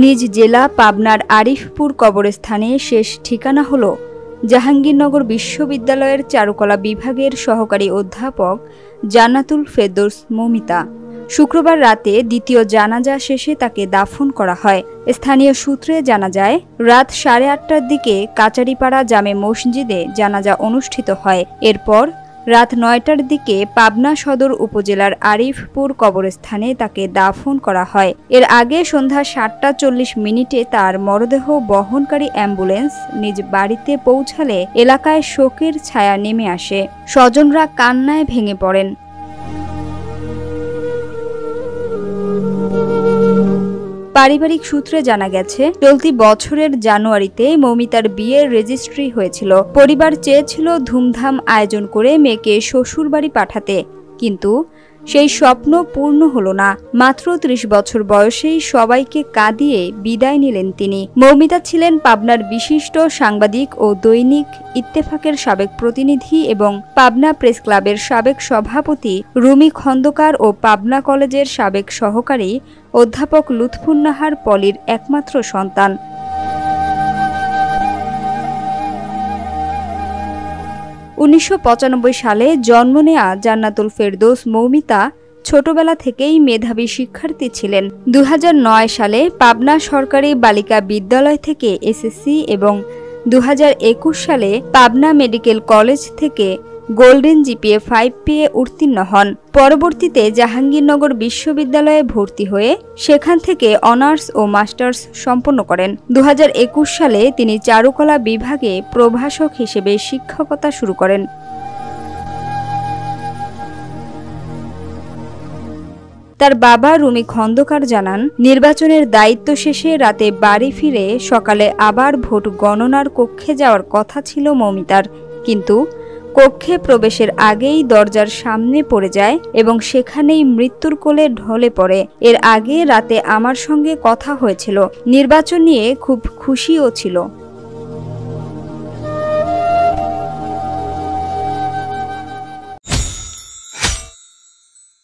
নিজ জেলা পাবনার আরিফপুর কবরস্থানে শেষ ঠিকানা হল জাহাঙ্গীরনগর বিশ্ববিদ্যালয়ের চারুকলা বিভাগের সহকারী অধ্যাপক জান্নাতুল ফেরদৌস মৌমিতা। শুক্রবার রাতে দ্বিতীয় জানাজা শেষে তাকে দাফন করা হয়। স্থানীয় সূত্রে জানা যায়, রাত 8:30টার দিকে কাচারিপাড়া জামে মসজিদে জানাজা অনুষ্ঠিত হয়। এরপর রাত 9টার দিকে পাবনা সদর উপজেলার আরিফপুর কবরস্থানে তাকে দাফন করা হয়। এর আগে সন্ধ্যা 7:40 তার মরদেহ বহনকারী অ্যাম্বুলেন্স নিজ বাড়িতে পৌঁছালে এলাকায় শোকের ছায়া নেমে আসে। স্বজনরা কান্নায় ভেঙে পড়েন। পারিবারিক সূত্রে জানা গেছে, চলতি বছরের জানুয়ারিতে মৌমিতার বিয়ের রেজিস্ট্রি হয়েছিল। পরিবার চেয়েছিল ধুমধাম আয়োজন করে মেয়েকে শ্বশুরবাড়ি পাঠাতে, কিন্তু সেই স্বপ্ন পূর্ণ হলো না। মাত্র 30 বছর বয়সেই সবাইকে কাঁদিয়ে বিদায় নিলেন তিনি। মৌমিতা ছিলেন পাবনার বিশিষ্ট সাংবাদিক ও দৈনিক ইত্তেফাকের সাবেক প্রতিনিধি এবং পাবনা প্রেস ক্লাবের সাবেক সভাপতি রুমি খন্দকার ও পাবনা কলেজের সাবেক সহকারী অধ্যাপক লুৎফুন্নাহার পলির একমাত্র সন্তান। –1995 সালে জন্ম নেয়া জান্নাতুল ফেরদৌস মৌমিতা ছোটবেলা থেকেই মেধাবী শিক্ষার্থী ছিলেন। 2009 সালে পাবনা সরকারি বালিকা বিদ্যালয় থেকে এসএসসি এবং 2021 সালে পাবনা মেডিকেল কলেজ থেকে গোল্ডেন জিপিএ 5 পেয়ে উত্তীর্ণ হন। পরবর্তীতে জাহাঙ্গীরনগর বিশ্ববিদ্যালয়ে ভর্তি হয়ে সেখান থেকে অনার্স ও মাস্টার্স সম্পন্ন করেন। 2021 সালে তিনি চারুকলা বিভাগে প্রভাষক হিসেবে শিক্ষকতা শুরু করেন। তার বাবা রুমি খন্দকার জানান, নির্বাচনের দায়িত্ব শেষে রাতে বাড়ি ফিরে সকালে আবার ভোট গণনার কক্ষে যাওয়ার কথা ছিল মৌমিতার, কিন্তু কক্ষে প্রবেশের আগেই দরজার সামনে পড়ে যায় এবং সেখানেই মৃত্যুর কোলে ঢলে পড়ে। এর আগে রাতে আমার সঙ্গে কথা হয়েছিল, নির্বাচন নিয়ে খুব খুশিও ছিল।